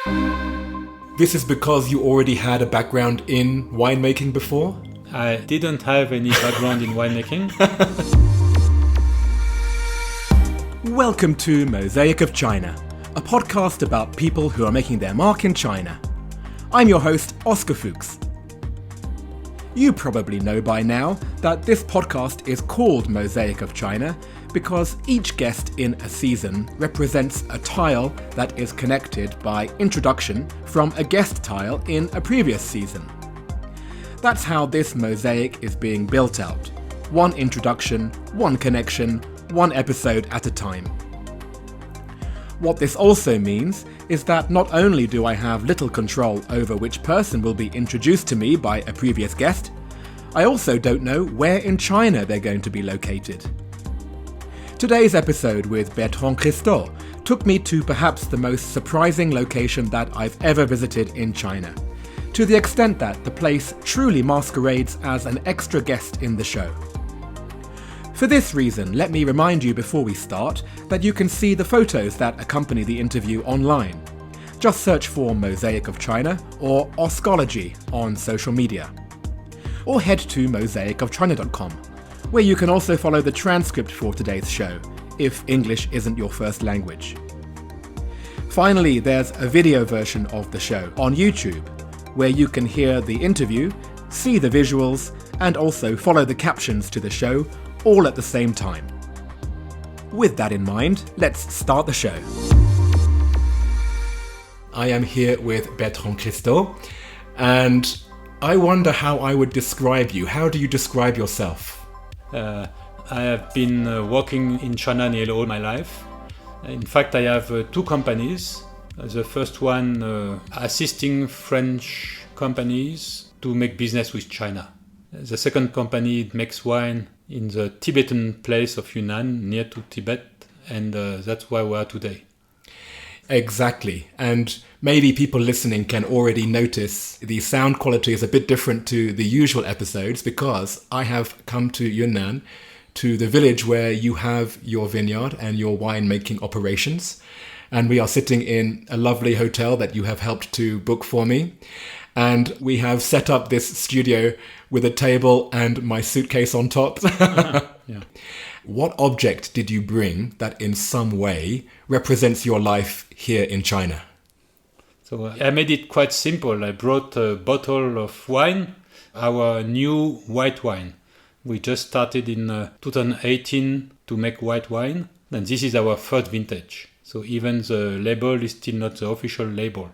This is because you already had a background in winemaking before? I didn't have any background in winemaking. Welcome to Mosaic of China, a podcast about people who are making their mark in China. I'm your host, Oscar Fuchs. You probably know by now that this podcast is called Mosaic of China because each guest in a season represents a tile that is connected by introduction from a guest tile in a previous season. That's how this mosaic is being built out. One introduction, one connection, one episode at a time. What this also means is that not only do I have little control over which person will be introduced to me by a previous guest, I also don't know where in China they're going to be located. Today's episode with Bertrand Cristau took me to perhaps the most surprising location that I've ever visited in China, to the extent that the place truly masquerades as an extra guest in the show. For this reason, let me remind you before we start that you can see the photos that accompany the interview online. Just search for Mosaic of China or Oscology on social media. Or head to mosaicofchina.com, where you can also follow the transcript for today's show, if English isn't your first language. Finally, there's a video version of the show on YouTube, where you can hear the interview, see the visuals, and also follow the captions to the show, all at the same time. With that in mind, let's start the show. I am here with Bertrand Cristau, and I wonder how I would describe you. How do you describe yourself? I have been working in China nearly all my life. In fact, I have two companies. The first one assisting French companies to make business with China. The second company makes wine in the Tibetan place of Yúnnán, near to Tibet, and that's where we are today. Exactly, and maybe people listening can already notice the sound quality is a bit different to the usual episodes because I have come to Yúnnán, to the village where you have your vineyard and your winemaking operations, and we are sitting in a lovely hotel that you have helped to book for me, and we have set up this studio with a table and my suitcase on top. Yeah. What object did you bring that in some way represents your life here in China? So I made it quite simple. I brought a bottle of wine, our new white wine. We just started in 2018 to make white wine, and this is our first vintage. So even the label is still not the official label.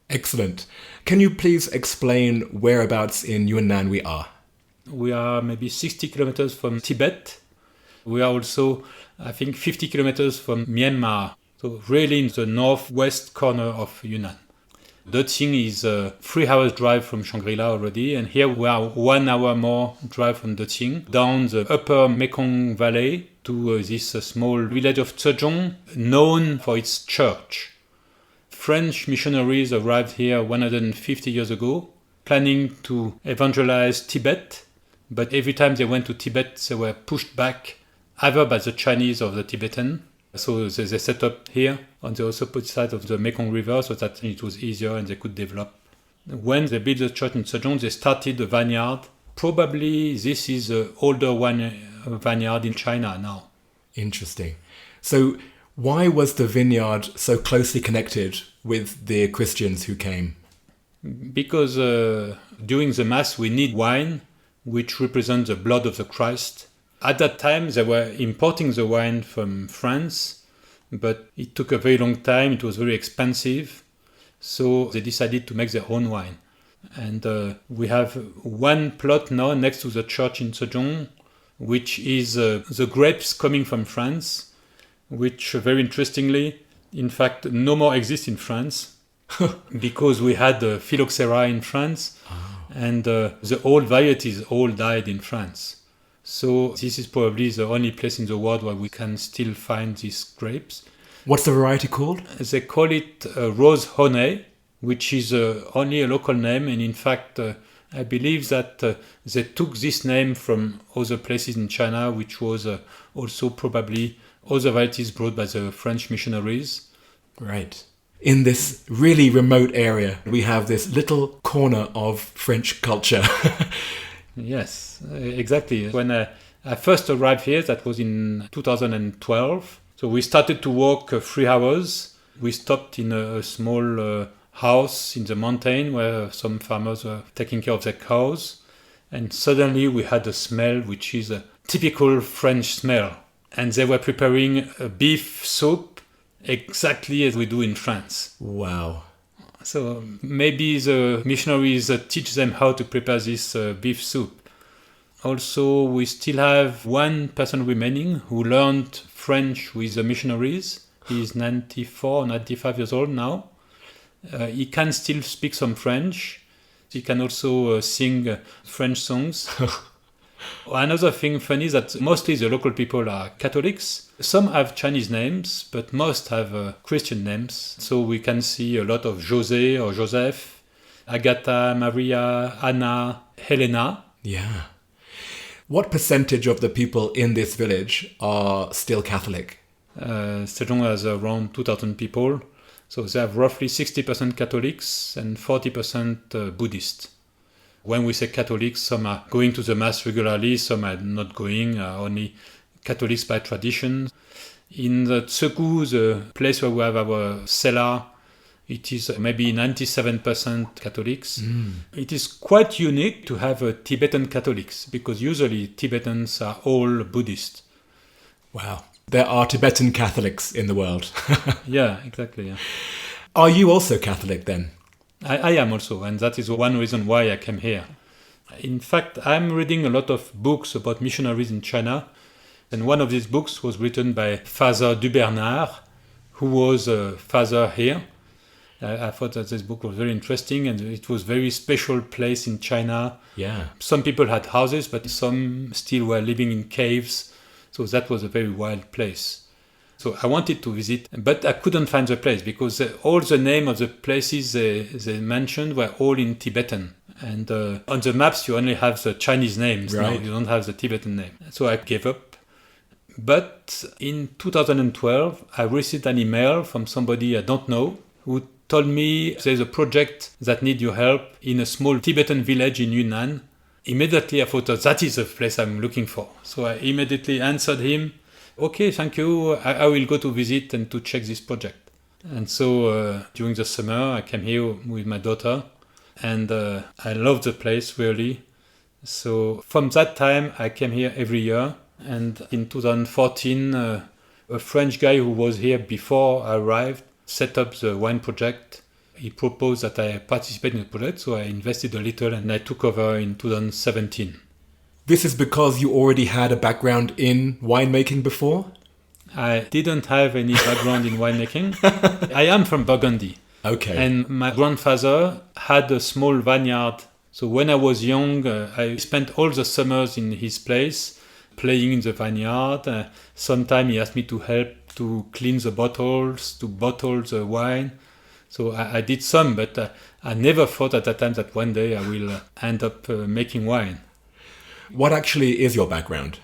Excellent. Can you please explain whereabouts in Yúnnán we are? We are maybe 60 kilometers from Tibet. We are also, I think, 50 kilometers from Myanmar. So really in the northwest corner of Yúnnán. Devotee is a 3 hours drive from Shangri-La already, and here we are 1 hour more drive from Devotee, down the upper Mekong Valley to this small village of Zhezhong, known for its church. French missionaries arrived here 150 years ago, planning to evangelize Tibet, but every time they went to Tibet, they were pushed back either by the Chinese or the Tibetan. So they set up here on the opposite side of the Mekong River so that it was easier and they could develop. When they built the church in Zhezhong, they started a vineyard. Probably this is the older vineyard in China now. Interesting. So why was the vineyard so closely connected with the Christians who came? Because during the Mass we need wine, which represents the blood of the Christ. At that time, they were importing the wine from France, but it took a very long time. It was very expensive. So they decided to make their own wine. And we have one plot now next to the church in Zhezhong, which is the grapes coming from France, which very interestingly, in fact, no more exist in France because we had phylloxera in France and the old varieties all died in France. So this is probably the only place in the world where we can still find these grapes. What's the variety called? They call it Rose Honey, which is only a local name. And in fact, I believe that they took this name from other places in China, which was also probably other varieties brought by the French missionaries. Right. in this really remote area, we have this little corner of French culture. Yes, exactly. When I first arrived here, that was in 2012. So we started to walk 3 hours. We stopped in a small house in the mountain where some farmers were taking care of their cows. And suddenly we had a smell which is a typical French smell. And they were preparing a beef soup exactly as we do in France. Wow. So maybe the missionaries teach them how to prepare this beef soup. Also, we still have one person remaining who learned French with the missionaries. He's 94, 95 years old now. He can still speak some French. He can also sing French songs. Another thing funny is that mostly the local people are Catholics. Some have Chinese names, but most have Christian names. So we can see a lot of José or Joseph, Agatha, Maria, Anna, Helena. Yeah. What percentage of the people in this village are still Catholic? Sejong has around 2,000 people. So they have roughly 60% Catholics and 40% Buddhist. When we say Catholics, some are going to the Mass regularly, some are not going, only Catholics by tradition. In the Tsugu, the place where we have our cellar, it is maybe 97% Catholics. It is quite unique to have Tibetan Catholics, because usually Tibetans are all Buddhist. Wow. There are Tibetan Catholics in the world. Yeah, exactly. Yeah. Are you also Catholic then? I am also, and that is one reason why I came here. In fact, I'm reading a lot of books about missionaries in China, and one of these books was written by Father Bernard, who was a father here. I thought that this book was very interesting, and it was a very special place in China. Yeah. Some people had houses, but some still were living in caves, so that was a very wild place. So I wanted to visit, but I couldn't find the place because all the names of the places they mentioned were all in Tibetan. And on the maps, you only have the Chinese names. Right. Now, you don't have the Tibetan name. So I gave up. But in 2012, I received an email from somebody I don't know who told me there's a project that needs your help in a small Tibetan village in Yúnnán. Immediately I thought that is the place I'm looking for. So I immediately answered him, okay, thank you. I will go to visit and to check this project. And so during the summer, I came here with my daughter, and I loved the place really. So from that time, I came here every year. And in 2014, a French guy who was here before I arrived set up the wine project. He proposed that I participate in the project, so I invested a little and I took over in 2017. This is because you already had a background in winemaking before? I didn't have any background in winemaking. I am from Burgundy. Okay. And my grandfather had a small vineyard. So when I was young, I spent all the summers in his place, playing in the vineyard. Sometimes he asked me to help to clean the bottles, to bottle the wine. So I did some, but I never thought at that time that one day I will end up making wine. What actually is your background?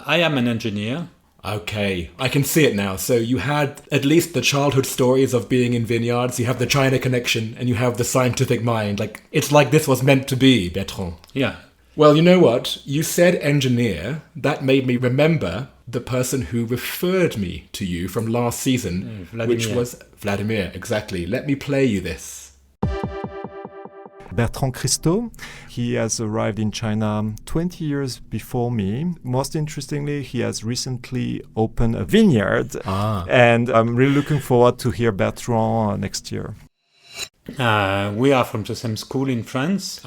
I am an engineer. Okay, I can see it now. So you had at least the childhood stories of being in vineyards, you have the China connection, and you have the scientific mind. It's like this was meant to be, Bertrand. Yeah. Well, you know what? You said engineer. That made me remember the person who referred me to you from last season, which was Vladimir, exactly. Let me play you this. Bertrand Cristau. He has arrived in China 20 years before me. Most interestingly, he has recently opened a vineyard. And I'm really looking forward to hear Bertrand next year. We are from the same school in France.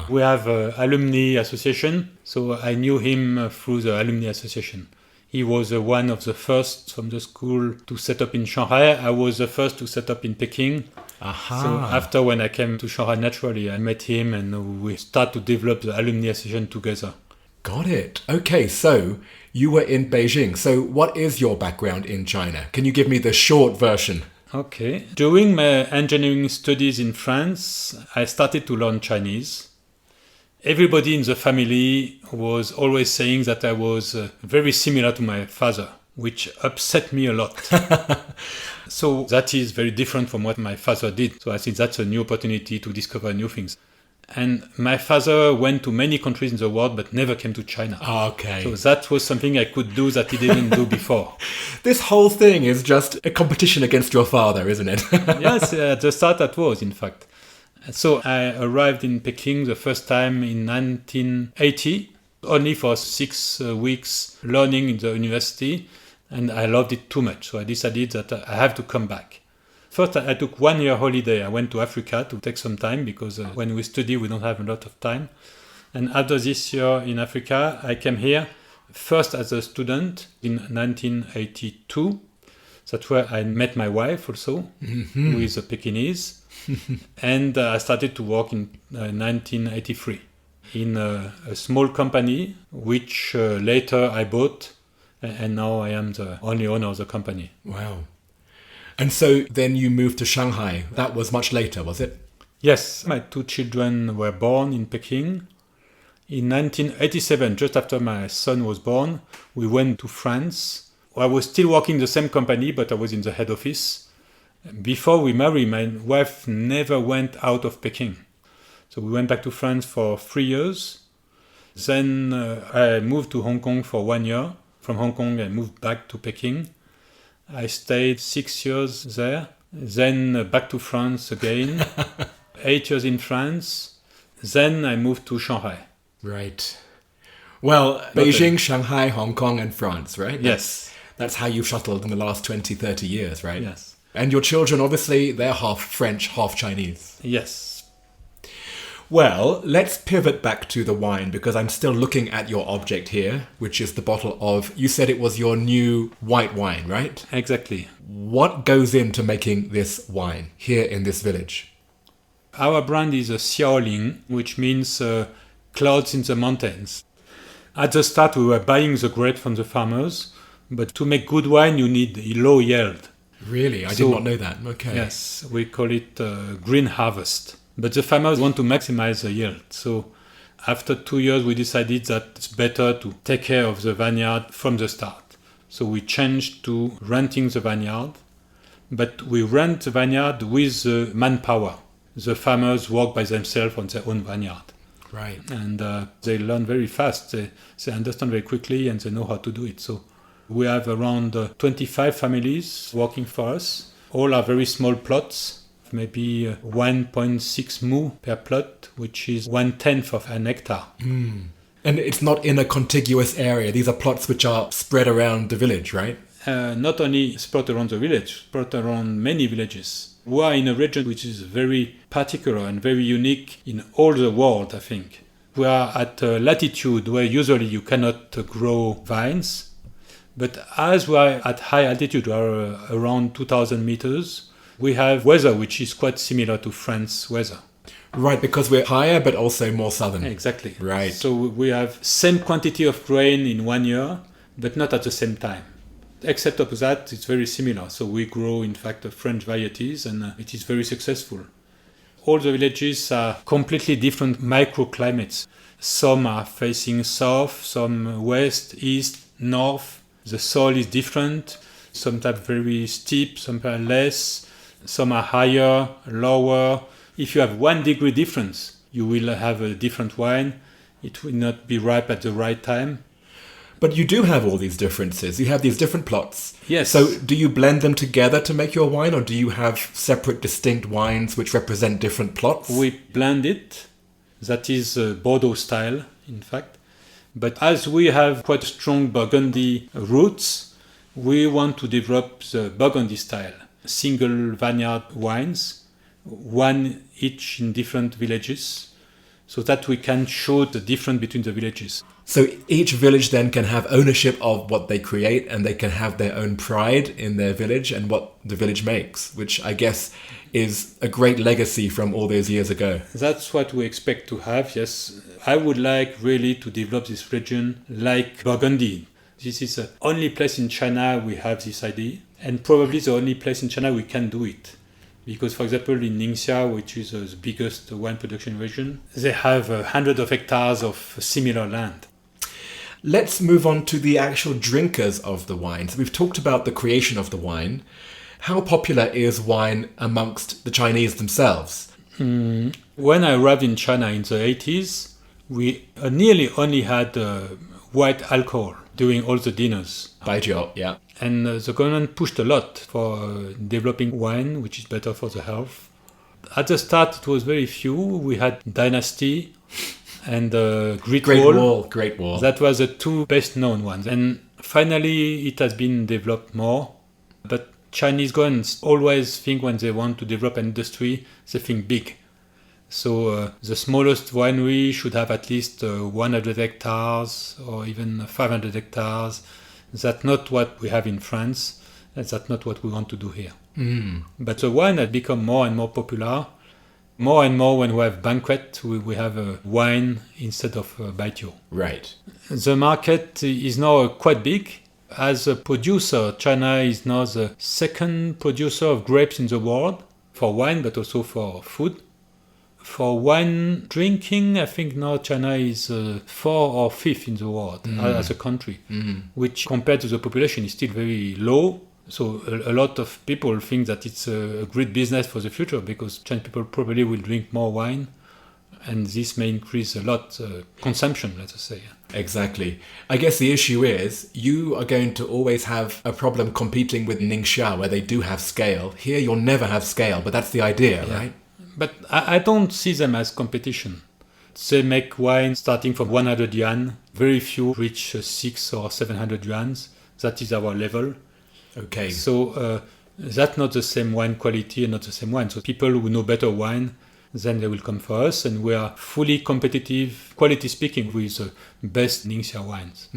We have an alumni association, so I knew him through the alumni association. He was one of the first from the school to set up in Shanghai. I was the first to set up in Peking. So after when I came to Shanghai naturally, I met him and we started to develop the alumni association together. Got it. Okay, so you were in Beijing. So what is your background in China? Can you give me the short version? Okay. During my engineering studies in France, I started to learn Chinese. Everybody in the family was always saying that I was very similar to my father, which upset me a lot. So that is very different from what my father did. So I think that's a new opportunity to discover new things. And my father went to many countries in the world, but never came to China. Okay. So that was something I could do that he didn't do before. This whole thing is just a competition against your father, isn't it? Yes, at the start that was, in fact. So I arrived in Peking the first time in 1980, only for 6 weeks learning in the university, and I loved it too much. So I decided that I have to come back. First, I took 1 year holiday. I went to Africa to take some time because when we study, we don't have a lot of time. And after this year in Africa, I came here first as a student in 1982. That's where I met my wife also, who is a Pekingese. And I started to work in 1983 in a small company, which later I bought. And now I am the only owner of the company. Wow. And so then you moved to Shanghai. That was much later, was it? Yes. My 2 children were born in Peking. In 1987, just after my son was born, we went to France. I was still working in the same company, but I was in the head office. Before we married, my wife never went out of Peking. So we went back to France for 3 years. Then I moved to Hong Kong for 1 year. From Hong Kong, I moved back to Peking. I stayed 6 years there, then back to France again, 8 years in France. Then I moved to Shanghai. Right. Well, Beijing, Shanghai, Hong Kong, and France, right? Yes. That's how you've shuttled in the last 20, 30 years, right? Yes. And your children, obviously, they're half French, half Chinese. Yes. Well, let's pivot back to the wine because I'm still looking at your object here, which is the bottle of, you said it was your new white wine, right? Exactly. What goes into making this wine here in this village? Our brand is a XiaoLing, which means clouds in the mountains. At the start, we were buying the grape from the farmers, but to make good wine, you need low yield. Really? I did not know that. Okay. Yes, we call it green harvest. But the farmers want to maximize the yield. So after 2 years, we decided that it's better to take care of the vineyard from the start. So we changed to renting the vineyard. But we rent the vineyard with the manpower. The farmers work by themselves on their own vineyard. Right. And they learn very fast. They understand very quickly and they know how to do it. So we have around 25 families working for us. All are very small plots. Maybe 1.6 mu per plot, which is 1/10 of an hectare. Mm. And it's not in a contiguous area. These are plots which are spread around the village, right? Not only spread around the village, spread around many villages. We are in a region which is very particular and very unique in all the world, I think. We are at a latitude where usually you cannot grow vines. But as we are at high altitude, we are around 2,000 meters, we have weather which is quite similar to France weather. Right, because we're higher but also more southern. Exactly. Right. So we have same quantity of rain in 1 year, but not at the same time. Except of that, it's very similar. So we grow, in fact, French varieties, and it is very successful. All the villages are completely different microclimates. Some are facing south, some west, east, north. The soil is different. Some are very steep, some are less. Some are higher, lower. If you have 1 degree difference, you will have a different wine. It will not be ripe at the right time. But you do have all these differences. You have these different plots. Yes. So do you blend them together to make your wine, or do you have separate, distinct wines which represent different plots? We blend it. That is Bordeaux style, in fact. But as we have quite strong Burgundy roots, we want to develop the Burgundy style. Single vineyard wines, one each in different villages, so that we can show the difference between the villages. So each village then can have ownership of what they create, and they can have their own pride in their village and what the village makes, which I guess is a great legacy from all those years ago. That's what we expect to have, yes. I would like really to develop this region like Burgundy. This is the only place in China we have this idea, and probably the only place in China we can do it. Because, for example, in Ningxia, which is the biggest wine production region, they have hundreds of hectares of similar land. Let's move on to the actual drinkers of the wine. So we've talked about the creation of the wine. How popular is wine amongst the Chinese themselves? When I arrived in China in the 80s, we nearly only had white alcohol during all the dinners. Baijiu, yeah. And the government pushed a lot for developing wine, which is better for the health. At the start, it was very few. We had Dynasty and Great Wall. Great Wall. That was the two best known ones. And finally, it has been developed more. But Chinese governments always think when they want to develop an industry, they think big. So the smallest winery should have at least 100 hectares or even 500 hectares. That's not what we have in France. That's not what we want to do here. But the wine has become more and more popular. More and more when we have banquet, we have wine instead of baijiu. Right. The market is now quite big. As a producer, China is now the second producer of grapes in the world for wine, but also for food. For wine drinking, I think now China is 4th or 5th in the world as a country, which compared to the population is still very low. So a lot of people think that it's a great business for the future because Chinese people probably will drink more wine, and this may increase a lot consumption, let us say. Exactly. I guess the issue is you are going to always have a problem competing with Ningxia, where they do have scale. Here you'll never have scale, but that's the idea, right? But I don't see them as competition. They make wine starting from 100 yuan. Very few reach 600 or 700 yuans. That is our level. Okay. So that's not the same wine quality and not the same wine. So people who know better wine, then they will come for us, and we are fully competitive, quality speaking, with the best Ningxia wines.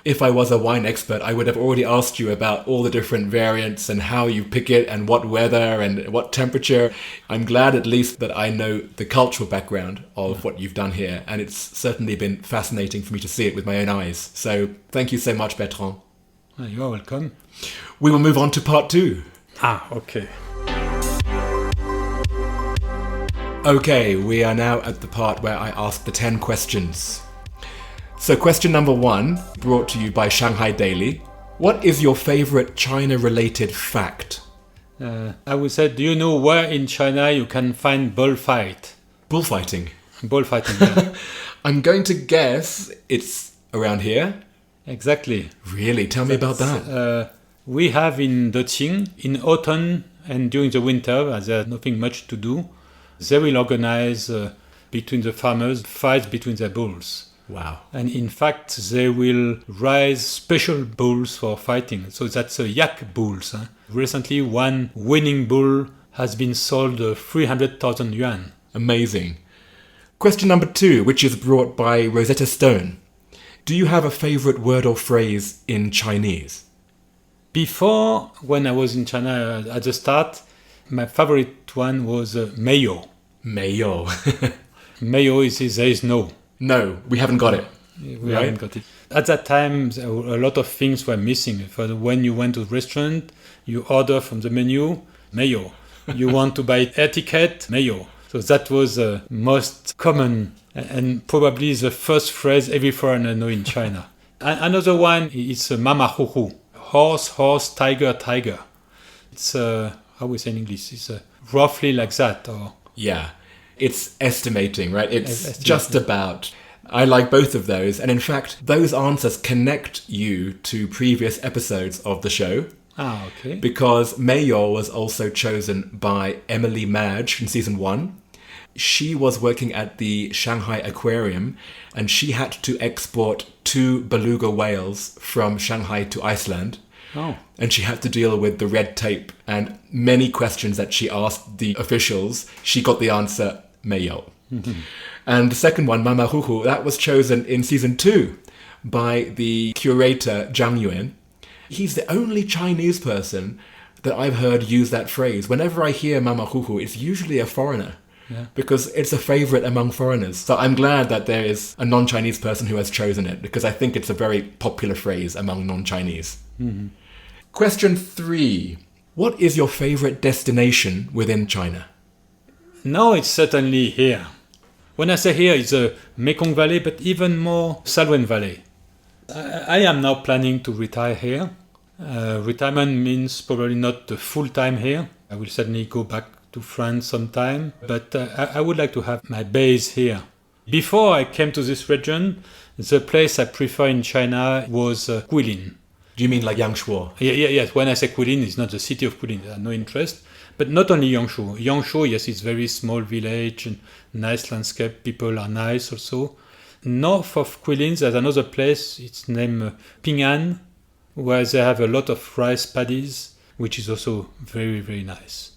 If I was a wine expert, I would have already asked you about all the different variants and how you pick it and what weather and what temperature. I'm glad at least that I know the cultural background of what you've done here, and it's certainly been fascinating for me to see it with my own eyes. So thank you so much, Bertrand. You are welcome. We will move on to part 2. Okay. Okay, we are now at the part where I ask the 10 questions. So question number 1, brought to you by Shanghai Daily. What is your favorite China-related fact? I would say, do you know where in China you can find bullfight? Bullfighting. Bullfighting, yeah. I'm going to guess it's around here. Exactly. Really? Tell me about that. We have in Deqing, in autumn and during the winter, as there's nothing much to do, they will organize between the farmers fights between their bulls. Wow. And in fact, they will raise special bulls for fighting. So that's yak bulls. Recently, one winning bull has been sold 300,000 yuan. Amazing. Question number 2, which is brought by Rosetta Stone. Do you have a favorite word or phrase in Chinese? Before, when I was in China at the start, my favorite one was Mayo. Mayo. Mayo is there is no. No, we haven't got it. We haven't got it. At that time, a lot of things were missing. For when you went to a restaurant, you order from the menu, mayo. You want to buy air ticket, mayo. So that was the most common and probably the first phrase every foreigner knows in China. Another one is mama hu hu. Horse, horse, tiger, tiger. It's, how we say in English, it's roughly like that. Or yeah. It's estimating, right? It's just about. I like both of those. And in fact, those answers connect you to previous episodes of the show. Okay. Because Mayo was also chosen by Emily Madge in season 1. She was working at the Shanghai Aquarium, and she had to export 2 beluga whales from Shanghai to Iceland. Oh. And she had to deal with the red tape and many questions that she asked the officials. She got the answer, Mayo. Mm-hmm. And the second one, Mama Huhu, that was chosen in season 2 by the curator Zhang Yuan. He's the only Chinese person that I've heard use that phrase. Whenever I hear Mama Huhu, it's usually a foreigner. Yeah. Because it's a favorite among foreigners. So I'm glad that there is a non-Chinese person who has chosen it, because I think it's a very popular phrase among non-Chinese. Mm-hmm. Question 3. What is your favorite destination within China? No, it's certainly here. When I say here, it's the Mekong Valley, but even more Salween Valley. I am now planning to retire here. Retirement means probably not the full time here. I will certainly go back to France sometime, but I would like to have my base here. Before I came to this region, the place I prefer in China was Guilin. Do you mean like Yangshuo? Yes. When I say Guilin, it's not the city of Guilin. I have no interest. But not only Yangshuo. Yangshuo, yes, it's very small village and nice landscape. People are nice also. North of Guilin, there's another place. It's named Ping'an, where they have a lot of rice paddies, which is also very, very nice.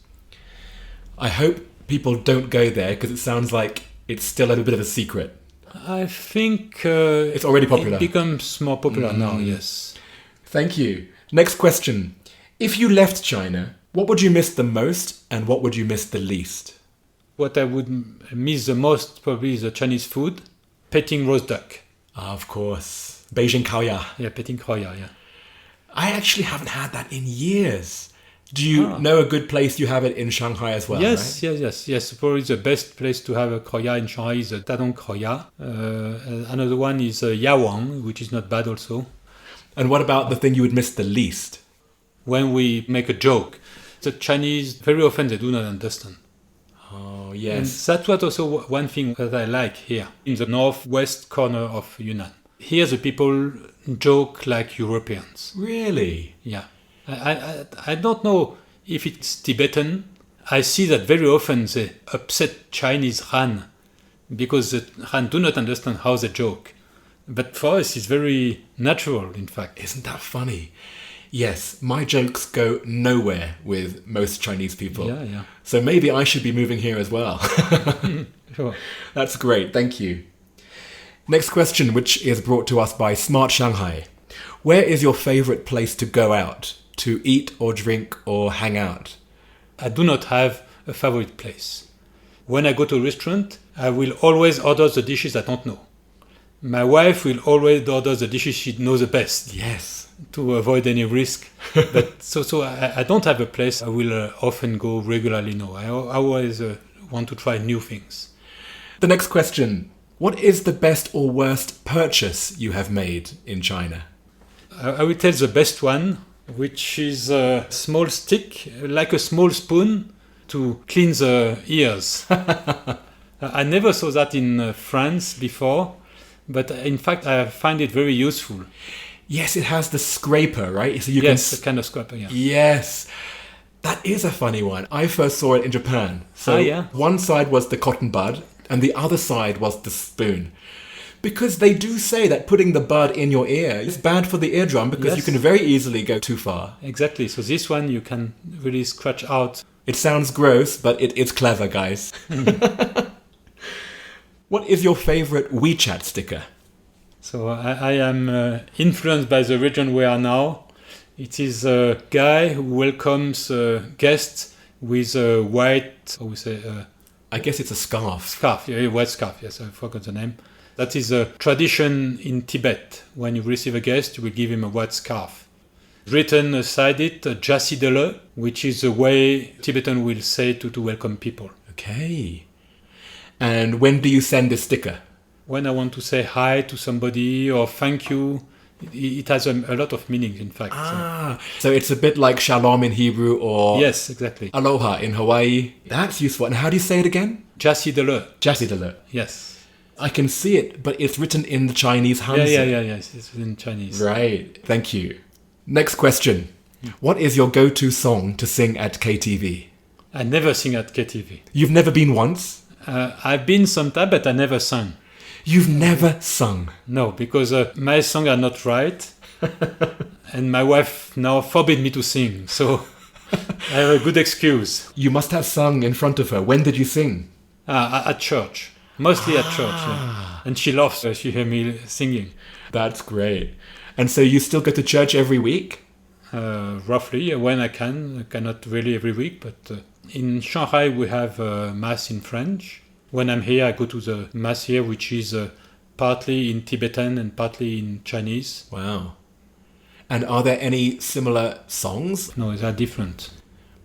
I hope people don't go there because it sounds like it's still a bit of a secret. I think it's already popular. It becomes more popular now, yes. Thank you. Next question. If you left China, what would you miss the most and what would you miss the least? What I would miss the most probably is the Chinese food. Peking roast duck. Of course. Beijing Kaoya. Yeah, Peking Kaoya, yeah. I actually haven't had that in years. Do you know a good place you have it in Shanghai as well? Yes, right? yes. Probably the best place to have a Kaoya in Shanghai is the Dadong Kaoya. Another one is Yawang, which is not bad also. And what about the thing you would miss the least? When we make a joke, the Chinese, very often they do not understand. Oh, yes. And that's what also one thing that I like here, in the northwest corner of Yunnan. Here the people joke like Europeans. Really? Yeah. I don't know if it's Tibetan. I see that very often they upset Chinese Han because the Han do not understand how they joke. But for us, it's very natural, in fact. Isn't that funny? Yes, my jokes go nowhere with most Chinese people. Yeah. So maybe I should be moving here as well. Sure. That's great, thank you. Next question, which is brought to us by Smart Shanghai. Where is your favorite place to go out, to eat or drink or hang out? I do not have a favorite place. When I go to a restaurant, I will always order the dishes I don't know. My wife will always order the dishes she knows the best. Yes. To avoid any risk. But so I don't have a place I will often go regularly, no. I always want to try new things. The next question. What is the best or worst purchase you have made in China? I will tell the best one, which is a small stick, like a small spoon, to clean the ears. I never saw that in France before, but in fact I find it very useful. Yes, it has the scraper, right? So you yes, a kind of scraper, yeah. Yes. That is a funny one. I first saw it in Japan. So one side was the cotton bud and the other side was the spoon. Because they do say that putting the bud in your ear is bad for the eardrum because you can very easily go too far. Exactly. So this one you can really scratch out. It sounds gross, but it's clever, guys. What is your favorite WeChat sticker? So I am influenced by the region we are now. It is a guy who welcomes guests with a white, I guess it's a scarf. Scarf, yeah, a white scarf, yes, I forgot the name. That is a tradition in Tibet. When you receive a guest, you will give him a white scarf. Written aside it, Jassi de le, which is the way Tibetan will say to welcome people. Okay. And when do you send this sticker? When I want to say hi to somebody or thank you. It has a lot of meanings, in fact. So it's a bit like shalom in Hebrew or... Yes, exactly. Aloha in Hawaii. That's useful. And how do you say it again? Jassi de le. Jassi de le. Yes. I can see it, but it's written in the Chinese Hanzi. Yeah. It's in Chinese. Right. Thank you. Next question. What is your go-to song to sing at KTV? I never sing at KTV. You've never been once? I've been sometime, but I never sang. You've never sung? No, because my songs are not right. And my wife now forbid me to sing. So I have a good excuse. You must have sung in front of her. When did you sing? At church. Mostly at church. Yeah. And she loves she hear me singing. That's great. And so you still go to church every week? Roughly, when I can. I cannot really every week. But in Shanghai, we have Mass in French. When I'm here, I go to the Mass here, which is partly in Tibetan and partly in Chinese. Wow. And are there any similar songs? No, they are different.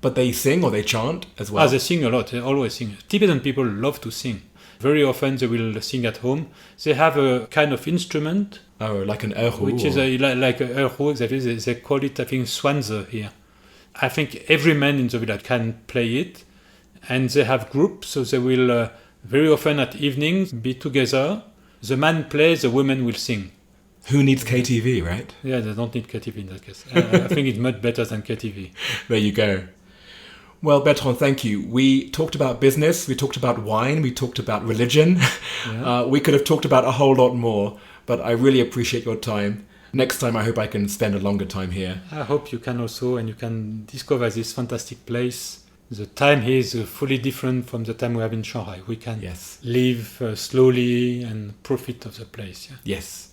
But they sing or they chant as well? They sing a lot. They always sing. Tibetan people love to sing. Very often they will sing at home. They have a kind of instrument. Oh, like an erhu. Which is like a erhu, exactly. They call it, I think, swanze here. I think every man in the village can play it. And they have groups, so they will very often at evenings be together. The man plays, the women will sing. Who needs KTV, right? Yeah, they don't need KTV in that case. I think it's much better than KTV. There you go. Well, Bertrand, thank you. We talked about business, we talked about wine, we talked about religion. Yeah. We could have talked about a whole lot more, but I really appreciate your time. Next time, I hope I can spend a longer time here. I hope you can also, and you can discover this fantastic place. The time here is fully different from the time we have in Shanghai. We can live slowly and profit of the place. Yeah? Yes.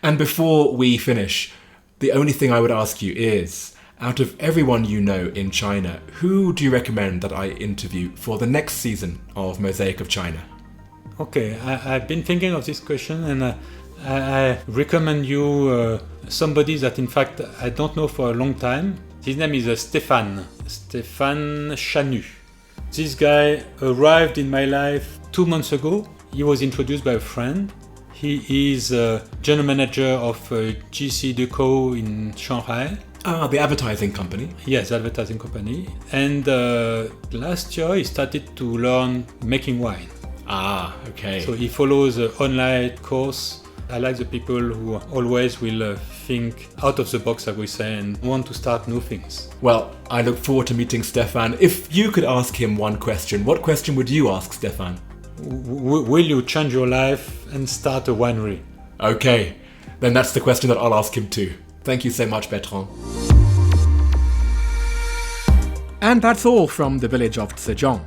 And before we finish, the only thing I would ask you is, out of everyone you know in China, who do you recommend that I interview for the next season of Mosaic of China? Okay, I've been thinking of this question, and I recommend you somebody that, in fact, I don't know for a long time. His name is Stéphane Chanu. This guy arrived in my life 2 months ago. He was introduced by a friend. He is a general manager of GC Deco in Shanghai. Ah, the advertising company. Yes, advertising company. And last year he started to learn making wine. Ah, okay. So he follows an online course. I like the people who always will think out of the box, as we say, and want to start new things. Well, I look forward to meeting Stéphane. If you could ask him one question, what question would you ask Stéphane? Will you change your life and start a winery? Okay, then that's the question that I'll ask him too. Thank you so much, Bertrand. And that's all from the village of Zhejiang.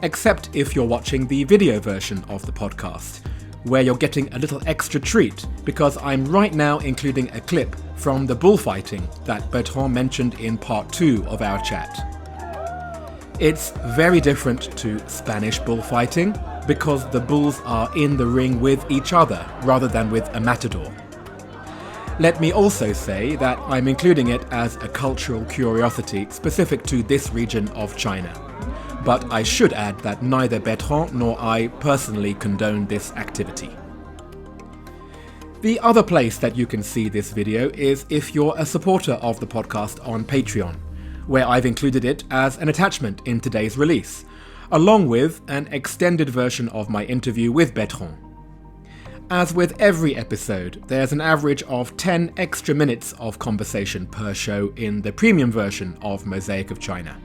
Except if you're watching the video version of the podcast, where you're getting a little extra treat because I'm right now including a clip from the bullfighting that Bertrand mentioned in part 2 of our chat. It's very different to Spanish bullfighting because the bulls are in the ring with each other rather than with a matador. Let me also say that I'm including it as a cultural curiosity specific to this region of China. But I should add that neither Bertrand nor I personally condone this activity. The other place that you can see this video is if you're a supporter of the podcast on Patreon, where I've included it as an attachment in today's release, along with an extended version of my interview with Bertrand. As with every episode, there's an average of 10 extra minutes of conversation per show in the premium version of Mosaic of China.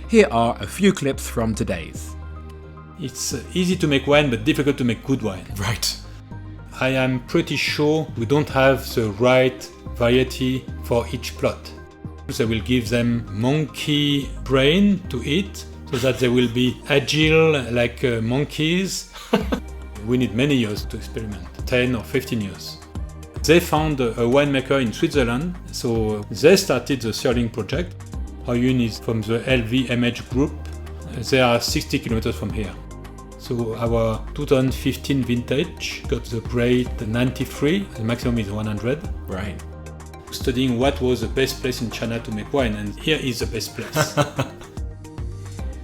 Here are a few clips from today's. It's easy to make wine, but difficult to make good wine. Right. I am pretty sure we don't have the right variety for each plot. They will give them monkey brain to eat, so that they will be agile like monkeys. We need many years to experiment, 10 or 15 years. They found a winemaker in Switzerland, so they started the XiaoLing project. Yúnnán is from the LVMH group. They are 60 kilometers from here. So our 2015 vintage got the grade 93, the maximum is 100. Right. Studying what was the best place in China to make wine, and here is the best place.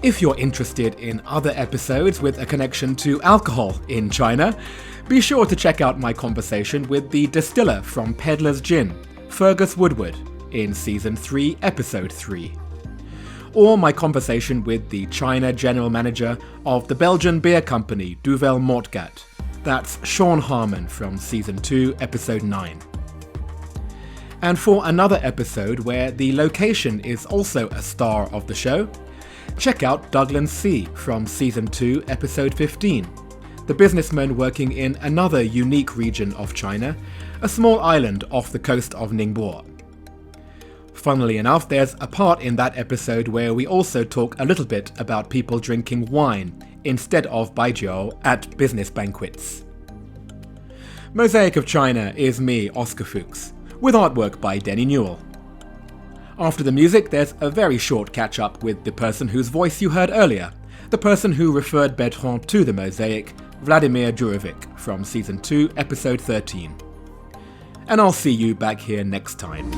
If you're interested in other episodes with a connection to alcohol in China, be sure to check out my conversation with the distiller from Peddler's Gin, Fergus Woodward, in Season 3, Episode 3. Or my conversation with the China General Manager of the Belgian beer company Duvel Moortgat. That's Sean Harmon from Season 2, Episode 9. And for another episode where the location is also a star of the show, check out Douglas C. from Season 2, Episode 15, the businessman working in another unique region of China, a small island off the coast of Ningbo. Funnily enough, there's a part in that episode where we also talk a little bit about people drinking wine instead of baijiu at business banquets. Mosaic of China is me, Oscar Fuchs, with artwork by Denny Newell. After the music, there's a very short catch-up with the person whose voice you heard earlier, the person who referred Bertrand to the Mosaic, Vladimir Djurovic, from Season 2, Episode 13. And I'll see you back here next time.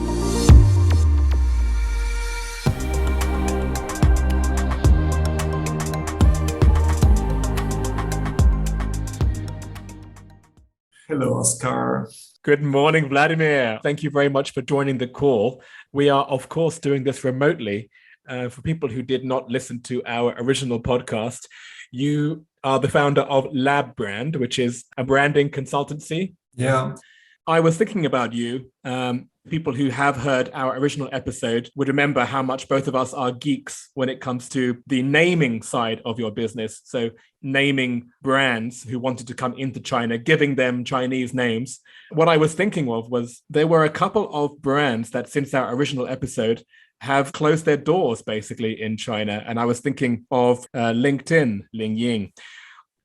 Hello, Oscar. Good morning, Vladimir. Thank you very much for joining the call. We are, of course, doing this remotely. For people who did not listen to our original podcast, you are the founder of Lab Brand, which is a branding consultancy. Yeah. I was thinking about you. People who have heard our original episode would remember how much both of us are geeks when it comes to the naming side of your business. So naming brands who wanted to come into China, giving them Chinese names. What I was thinking of was there were a couple of brands that since our original episode have closed their doors basically in China. And I was thinking of LinkedIn, Lingying.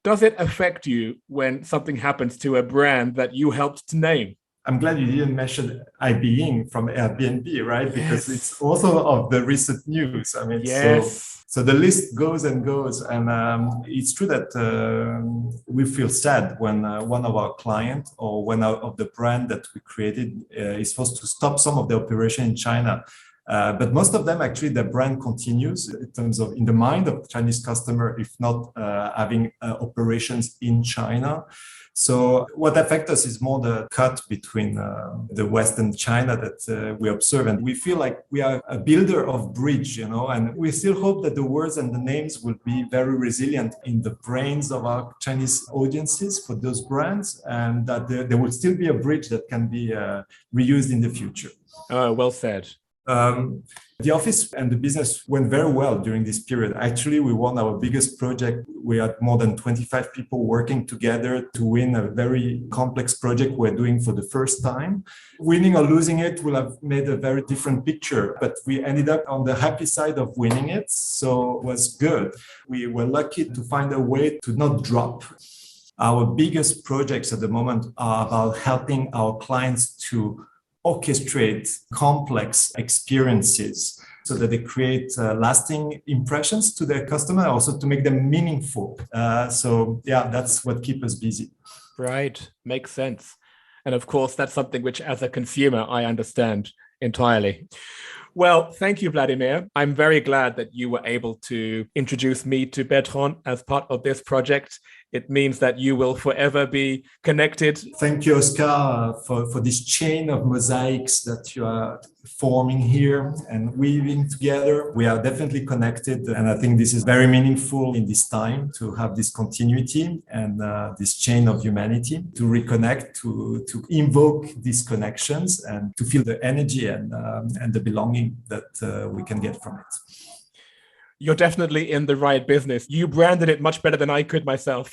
Does it affect you when something happens to a brand that you helped to name? I'm glad you didn't mention IBing from Airbnb, right? Because it's also of the recent news. I mean, so the list goes and goes. And it's true that we feel sad when one of our clients or one of the brand that we created is forced to stop some of the operation in China. But most of them, actually, the brand continues in terms of in the mind of the Chinese customer, if not having operations in China. So what affects us is more the cut between the West and China that we observe. And we feel like we are a builder of bridge, and we still hope that the words and the names will be very resilient in the brains of our Chinese audiences for those brands, and that there will still be a bridge that can be reused in the future. Oh, well said. The office and the business went very well during this period. Actually, we won our biggest project. We had more than 25 people working together to win a very complex project we're doing for the first time. Winning or losing it will have made a very different picture, but we ended up on the happy side of winning it. So it was good. We were lucky to find a way to not drop. Our biggest projects at the moment are about helping our clients to orchestrate complex experiences so that they create lasting impressions to their customer, also to make them meaningful. So that's what keeps us busy. Right. Makes sense. And of course, that's something which as a consumer, I understand entirely. Well, thank you, Vladimir. I'm very glad that you were able to introduce me to Bertrand as part of this project. It means that you will forever be connected. Thank you, Oscar, for this chain of mosaics that you are forming here and weaving together. We are definitely connected. And I think this is very meaningful in this time to have this continuity and this chain of humanity, to reconnect, to invoke these connections and to feel the energy and the belonging that we can get from it. You're definitely in the right business. You branded it much better than I could myself.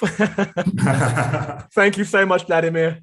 Thank you so much, Vladimir.